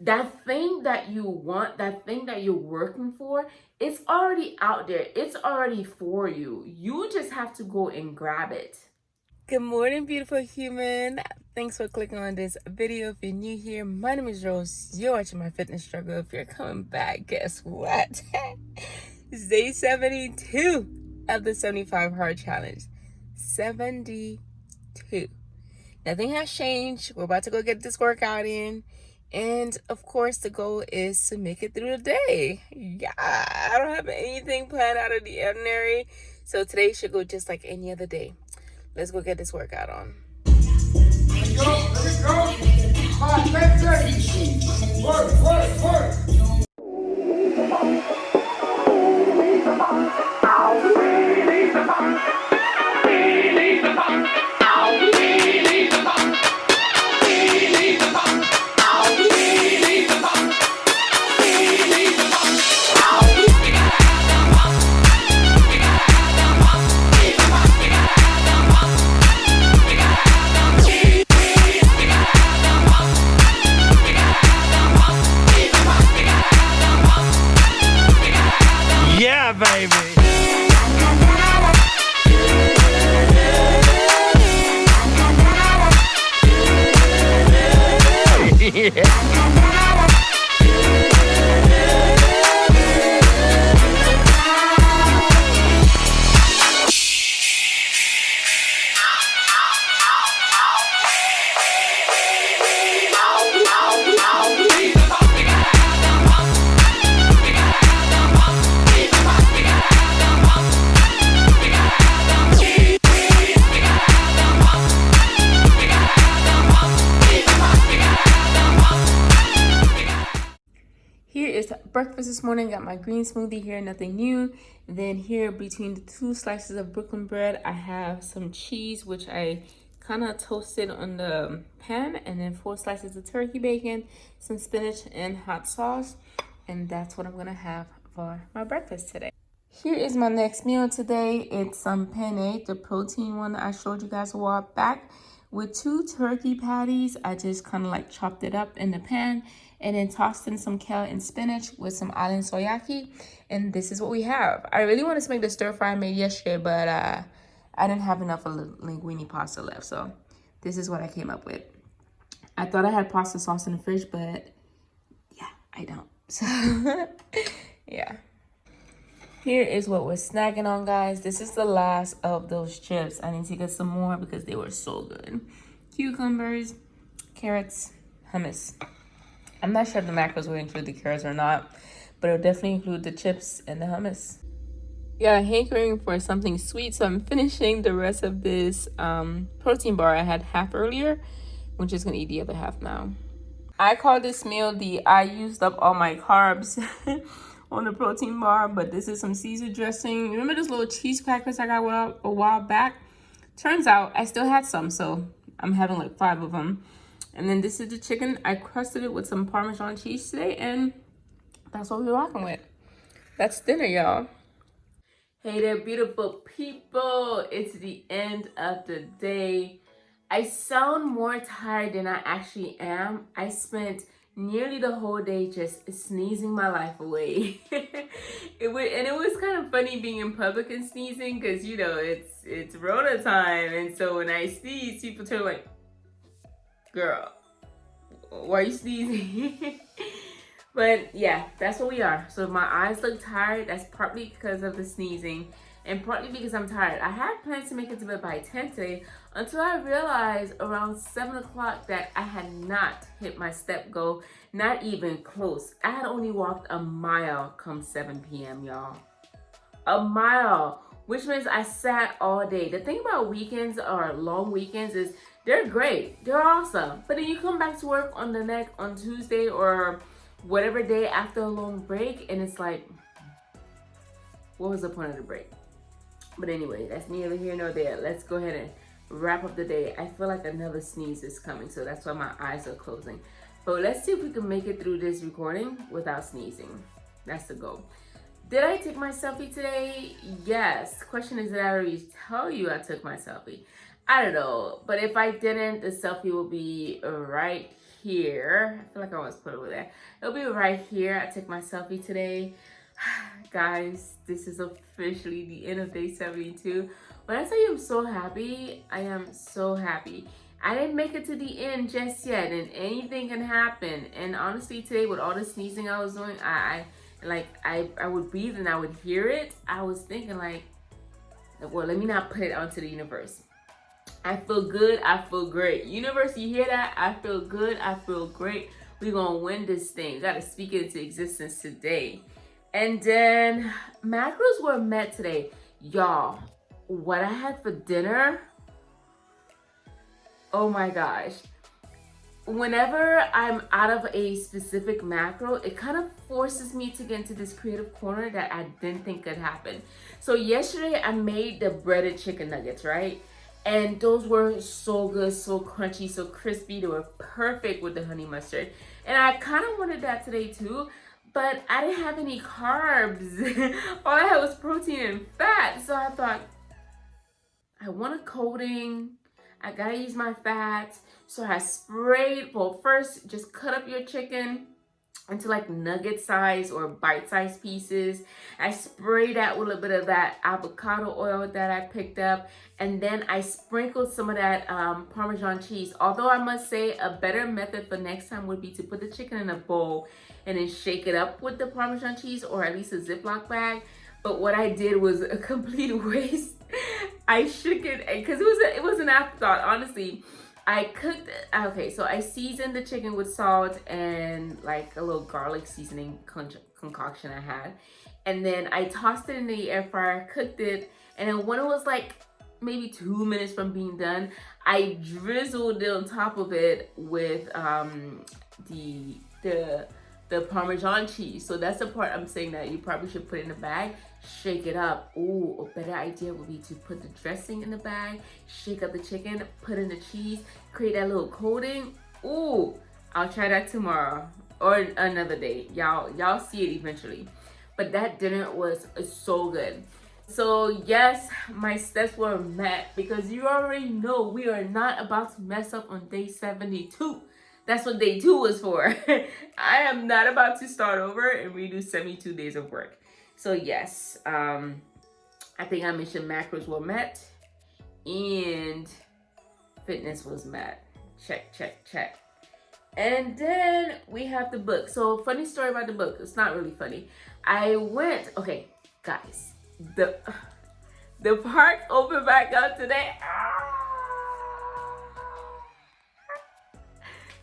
that thing that you want, that thing that you're working for, it's already out there. It's already for you. You just have to go and grab it. Good morning, beautiful human. Thanks for clicking on this video. If you're new here, my name is Rose. You're watching my fitness struggle. If you're coming back, guess what? It's day 72 of the 75 hard challenge. 72. Nothing has changed. We're about to go get this workout in. And of course, the goal is to make it through the day. Yeah, I don't have anything planned out of the ordinary. So today should go just like any other day. Let's go get this workout on. Let's go. 5, 10 seconds. Work. Yeah, baby. Yeah. Here is breakfast this morning. Got my green smoothie here, nothing new. Then here between the 2 slices of Brooklyn bread, I have some cheese, which I kind of toasted on the pan, and then 4 slices of turkey bacon, some spinach and hot sauce. And that's what I'm gonna have for my breakfast today. Here is my next meal today. It's some penne, the protein one that I showed you guys a while back, with 2 turkey patties. I just kind of like chopped it up in the pan and then tossed in some kale and spinach with some island soyaki. And this is what we have. I really wanted to make the stir fry I made yesterday, but I didn't have enough of linguine pasta left. So this is what I came up with. I thought I had pasta sauce in the fridge, but yeah, I don't. So yeah. Here is what we're snacking on, guys. This is the last of those chips. I need to get some more because they were so good. Cucumbers, carrots, hummus. I'm not sure if the macros will include the carrots or not, but it'll definitely include the chips and the hummus. Yeah, hankering for something sweet, so I'm finishing the rest of this protein bar. I had half earlier. I'm just gonna eat the other half now. I call this meal the I used up all my carbs on the protein bar, but this is some Caesar dressing. Remember those little cheese crackers I got a while back? Turns out I still had some, so I'm having like 5 of them. And then this is the chicken. I crusted it with some Parmesan cheese today, and that's what we're rocking with. That's dinner, y'all. Hey there, beautiful people. It's the end of the day. I sound more tired than I actually am. I spent nearly the whole day just sneezing my life away. It was kind of funny being in public and sneezing because, you know, it's Rona time. And so when I sneeze, people turn like, girl, why are you sneezing? But yeah, that's what we are. So my eyes look tired. That's partly because of the sneezing and partly because I'm tired. I had plans to make it to bed by 10 today until I realized around 7 o'clock that I had not hit my step goal, not even close. I had only walked a mile come 7 p.m., y'all. A mile, which means I sat all day. The thing about weekends or long weekends is they're great. They're awesome. But then you come back to work on Tuesday or whatever day after a long break, and it's like, what was the point of the break? But anyway, that's neither here nor there. Let's go ahead and wrap up the day. I feel like another sneeze is coming, so that's why my eyes are closing. But let's see if we can make it through this recording without sneezing. That's the goal. Did I take my selfie today? Yes. Question is, did I already tell you I took my selfie? I don't know. But if I didn't, the selfie will be right here. I feel like I always put it over there. It'll be right here. I took my selfie today. Guys, this is officially the end of day 72. When I tell you I'm so happy, I am so happy. I didn't make it to the end just yet, and anything can happen. And honestly, today with all the sneezing I was doing, I would breathe and I would hear it. I was thinking like, well, let me not put it onto the universe. I feel good, I feel great. Universe, you hear that? I feel good, I feel great. We're gonna win this thing. We gotta speak it into existence today. And then macros were met today. Y'all, what I had for dinner, oh my gosh. Whenever I'm out of a specific macro, it kind of forces me to get into this creative corner that I didn't think could happen. So yesterday I made the breaded chicken nuggets, right? And those were so good, so crunchy, so crispy. They were perfect with the honey mustard. And I kind of wanted that today too, but I didn't have any carbs. All I had was protein and fat. So I thought, I want a coating. I gotta use my fat. So I sprayed, well, first just cut up your chicken into like nugget size or bite-sized pieces. I sprayed that with a little bit of that avocado oil that I picked up. And then I sprinkled some of that Parmesan cheese. Although I must say a better method for next time would be to put the chicken in a bowl and then shake it up with the Parmesan cheese, or at least a Ziploc bag. But what I did was a complete waste. I shook it because it was an afterthought, honestly. I cooked it. Okay, so I seasoned the chicken with salt and like a little garlic seasoning concoction I had. And then I tossed it in the air fryer, cooked it. And then when it was like maybe 2 minutes from being done, I drizzled it on top of it with the Parmesan cheese. So that's the part I'm saying that you probably should put in the bag, shake it up. Ooh, a better idea would be to put the dressing in the bag, shake up the chicken, put in the cheese, create that little coating. Ooh, I'll try that tomorrow or another day. Y'all see it eventually. But that dinner was so good. So yes, my steps were met because you already know we are not about to mess up on day 72. That's what day 2 was for. I am not about to start over and redo 72 days of work. So yes, I think I mentioned macros were met and fitness was met. Check, check, check. And then we have the book. So funny story about the book. It's not really funny. Okay, guys, the park opened back up today.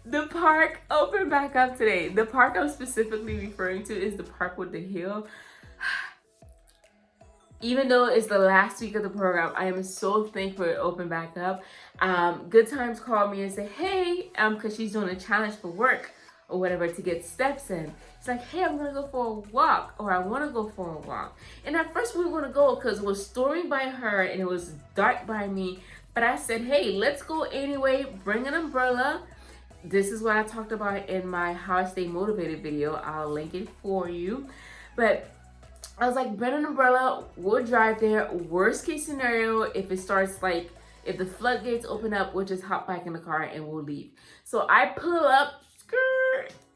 The park opened back up today. The park I'm specifically referring to is the park with the hill. Even though it's the last week of the program, I am so thankful it opened back up. Good Times called me and said, hey, because she's doing a challenge for work or whatever to get steps in. It's like, hey, I'm gonna go for a walk, or I wanna go for a walk. And at first we were gonna go because it was storming by her and it was dark by me. But I said, hey, let's go anyway, bring an umbrella. This is what I talked about in my How I Stay Motivated video. I'll link it for you. But I was like, bring an umbrella, we'll drive there. Worst case scenario, if it starts like, if the floodgates open up, we'll just hop back in the car and we'll leave. So I pull up,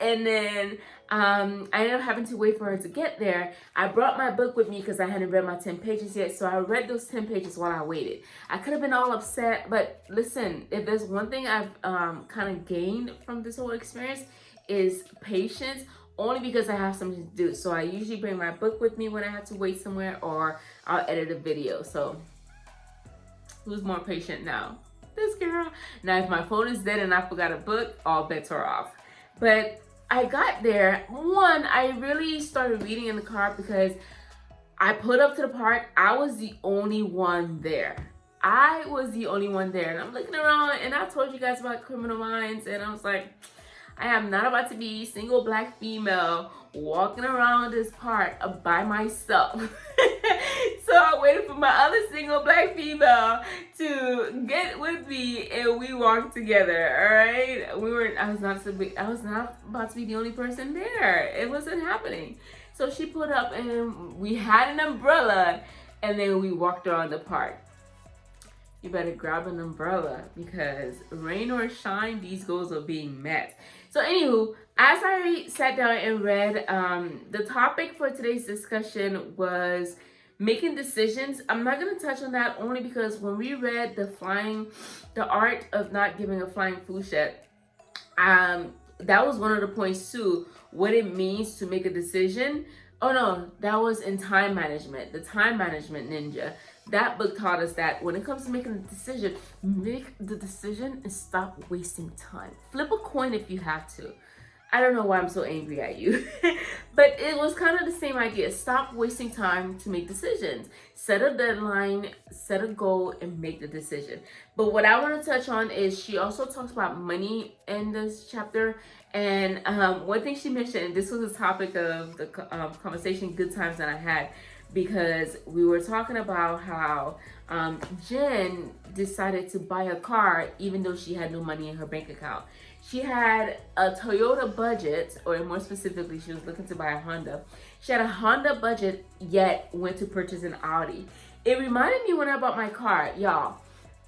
and then I ended up having to wait for her to get there. I brought my book with me because I hadn't read my 10 pages yet. So I read those 10 pages while I waited. I could have been all upset, but listen, if there's one thing I've kind of gained from this whole experience is patience, only because I have something to do. So I usually bring my book with me when I have to wait somewhere, or I'll edit a video. So who's more patient now? This girl. Now, if my phone is dead and I forgot a book, all bets are off. But I got there. One, I really started reading in the car because I pulled up to the park. I was the only one there. And I'm looking around, and I told you guys about Criminal Minds, and I was like, I am not about to be single black female walking around this park by myself. So I waited for my other single black female to get with me, and we walked together. All right, I was not about to be the only person there. It wasn't happening. So she put up, and we had an umbrella, and then we walked around the park. you better grab an umbrella because rain or shine, these goals are being met. So anywho, as I sat down and read, the topic for today's discussion was making decisions. I'm not going to touch on that only because when we read the art of not giving a flying fuchsia, that was one of the points too, what it means to make a decision. Oh no, that was in time management, the time management ninja. That book taught us that when it comes to making a decision, make the decision and stop wasting time. Flip a coin if you have to. I don't know why I'm so angry at you, but it was kind of the same idea. Stop wasting time to make decisions. Set a deadline, set a goal, and make the decision. But what I want to touch on is she also talks about money in this chapter. And one thing she mentioned, and this was the topic of the conversation, good times that I had, because we were talking about how Jen decided to buy a car even though she had no money in her bank account. She had a Toyota budget, or more specifically, she was looking to buy a Honda. She had a Honda budget, yet went to purchase an Audi. It reminded me when I bought my car, y'all.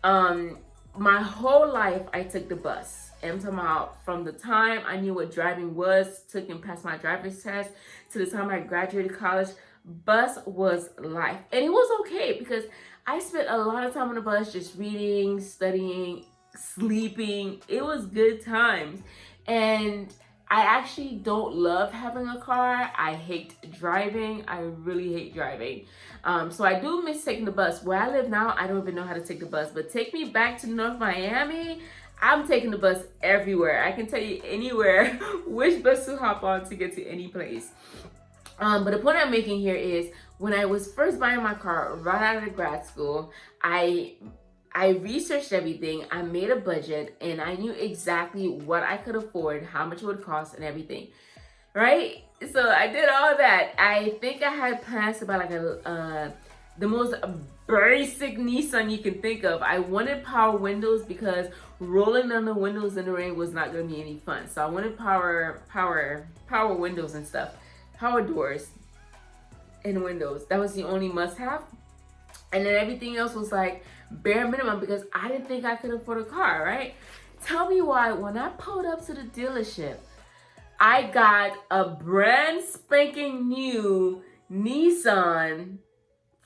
My whole life, I took the bus. I'm talking about from the time I knew what driving was, took and passed my driver's test, to the time I graduated college, bus was life. And it was okay because I spent a lot of time on the bus just reading, studying, sleeping. It was good times. And I actually don't love having a car. I hate driving. I really hate driving. So I do miss taking the bus. Where I live now, I don't even know how to take the bus. But take me back to North Miami, I'm taking the bus everywhere. I can tell you anywhere which bus to hop on to get to any place. But the point I'm making here is when I was first buying my car right out of grad school, I researched everything, I made a budget, and I knew exactly what I could afford, how much it would cost, and everything, right? So I did all that. I think I had plans about like the most basic Nissan you can think of. I wanted power windows because rolling down the windows in the rain was not going to be any fun. So I wanted power windows and stuff, power doors and windows. That was the only must-have. And then everything else was like bare minimum because I didn't think I could afford a car, right? Tell me why when I pulled up to the dealership, I got a brand spanking new Nissan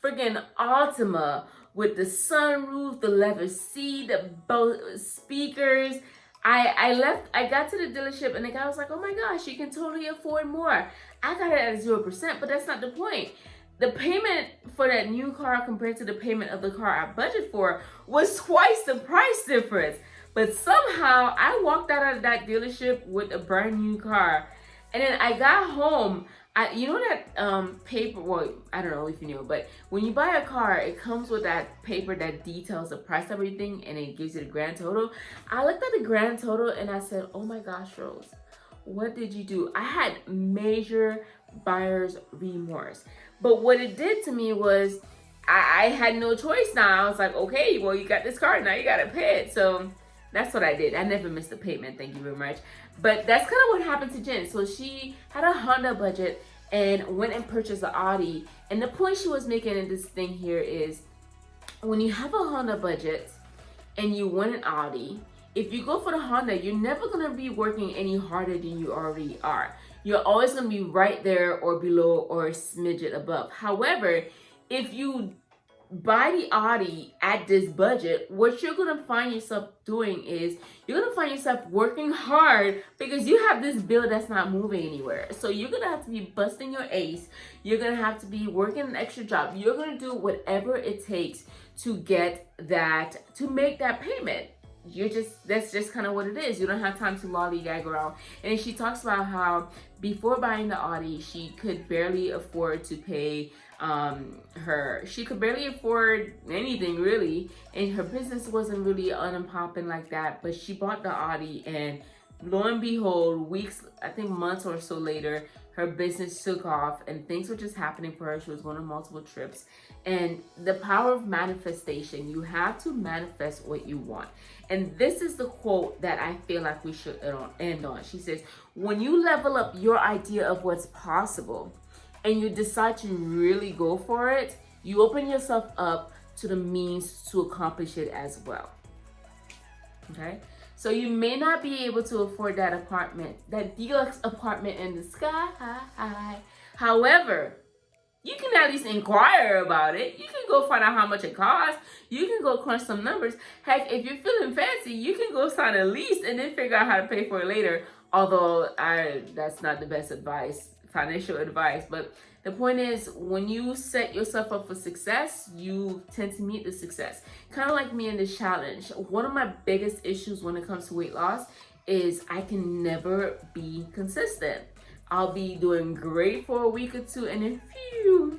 freaking Altima with the sunroof, the leather seat, the both speakers. I got to the dealership and the guy was like, oh my gosh, you can totally afford more. I got it at 0%, but that's not the point. The payment for that new car compared to the payment of the car I budgeted for was twice the price difference. But somehow I walked out of that dealership with a brand new car. And then I got home. You know that paper, well, I don't know if you know, but when you buy a car, it comes with that paper that details the price of everything and it gives you the grand total. I looked at the grand total and I said, oh my gosh, Rose, what did you do? I had major buyer's remorse. But what it did to me was I had no choice now. I was like, okay, well, you got this car, now you got to pay it. So that's what I did. I never missed a payment. Thank you very much. But that's kind of what happened to Jen. So she had a Honda budget and went and purchased an Audi. And the point she was making in this thing here is when you have a Honda budget and you want an Audi, if you go for the Honda, you're never going to be working any harder than you already are. You're always going to be right there or below or a smidget above. However, if you buy the Audi at this budget, what you're going to find yourself doing is you're going to find yourself working hard because you have this bill that's not moving anywhere. So you're going to have to be busting your ace. You're going to have to be working an extra job. You're going to do whatever it takes to get that, to make that payment. That's just kind of what it is. You don't have time to lollygag around. And she talks about how before buying the Audi, she could barely afford to pay she could barely afford anything really, and her business wasn't really on and popping like that. But she bought the Audi, and lo and behold, weeks, I think months or so later, her business took off and things were just happening for her. She was going on multiple trips. And the power of manifestation, you have to manifest what you want. And this is the quote that I feel like we should end on. She says, when you level up your idea of what's possible and you decide to really go for it, you open yourself up to the means to accomplish it as well. Okay, so you may not be able to afford that apartment, that deluxe apartment in the sky. However, you can at least inquire about it. You can go find out how much it costs. You can go crunch some numbers. Heck, if you're feeling fancy, you can go sign a lease and then figure out how to pay for it later. Although that's not the best advice, financial advice. But the point is, when you set yourself up for success, you tend to meet the success. Kind of like me in this challenge. One of my biggest issues when it comes to weight loss is I can never be consistent. I'll be doing great for a week or two and then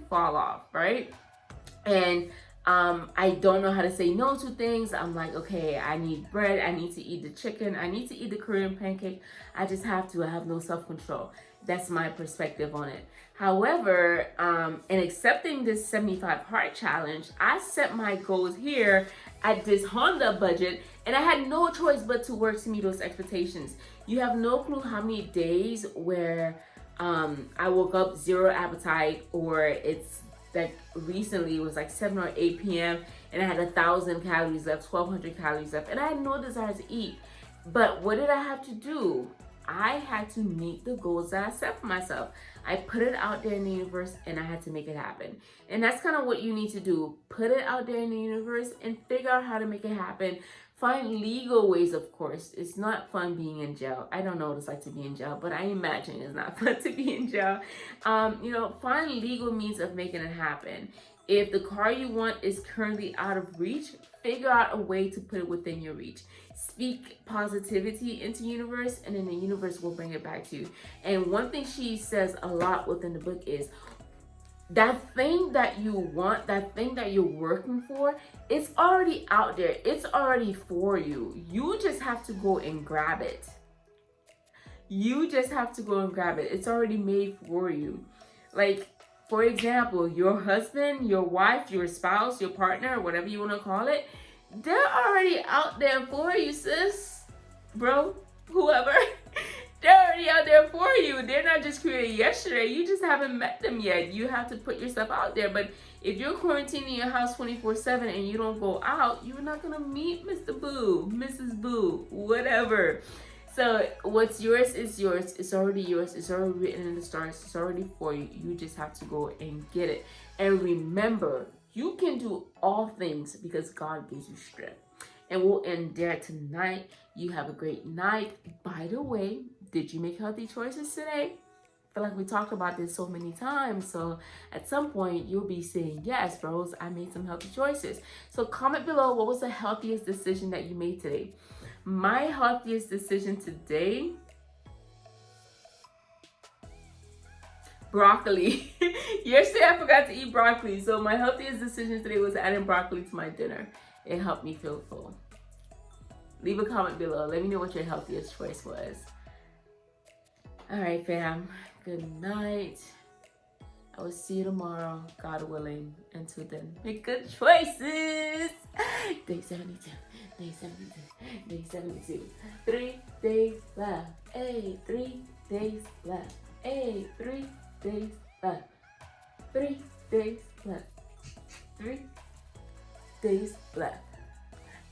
fall off, right? And I don't know how to say no to things. I'm like, okay, I need bread. I need to eat the chicken. I need to eat the Korean pancake. I just have to. I have no self-control. That's my perspective on it. However, in accepting this 75 Hard Challenge, I set my goals here at this Honda budget, and I had no choice but to work to meet those expectations. You have no clue how many days where I woke up zero appetite, or it's like recently it was like 7 or 8 p.m. and I had 1,000 calories left, 1,200 calories left, and I had no desire to eat. But what did I have to do? I had to meet the goals that I set for myself. I put it out there in the universe and I had to make it happen. And that's kind of what you need to do. Put it out there in the universe and figure out how to make it happen. Find legal ways, of course. It's not fun being in jail. I don't know what it's like to be in jail, but I imagine it's not fun to be in jail. Find legal means of making it happen. If the car you want is currently out of reach, figure out a way to put it within your reach. Speak positivity into the universe, and then the universe will bring it back to you. And one thing she says a lot within the book is, that thing that you want, that thing that you're working for, it's already out there. It's already for you. You just have to go and grab it. You just have to go and grab it. It's already made for you. Like, for example, your husband, your wife, your spouse, your partner, whatever you want to call it, they're already out there for you, sis, bro, whoever. They're already out there for you. They're not just created yesterday. You just haven't met them yet. You have to put yourself out there. But if you're quarantined in your house 24/7 and you don't go out, you're not going to meet Mr. Boo, Mrs. Boo, whatever. So what's yours is yours. It's already yours. It's already written in the stars. It's already for you. You just have to go and get it. And remember, you can do all things because God gives you strength. And we'll end there tonight. You have a great night. By the way, did you make healthy choices today? I feel like we talked about this so many times. So at some point, you'll be saying, yes, bros, I made some healthy choices. So comment below, what was the healthiest decision that you made today? My healthiest decision today, broccoli. Yesterday I forgot to eat broccoli, so my healthiest decision today was adding broccoli to my dinner. It helped me feel full. Leave a comment below. Let me know what your healthiest choice was. All right, fam. Good night. I will see you tomorrow, God willing. Until then, make good choices. Day 72. Day 72. Day 72. 3 days left. Hey, 3 days left. Hey, 3 days left. 3 days left. 3 days left.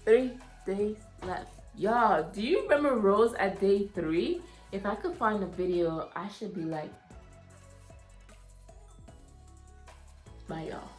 3 days left. Y'all, do you remember Rose at day 3? If I could find a video, I should be like, bye y'all.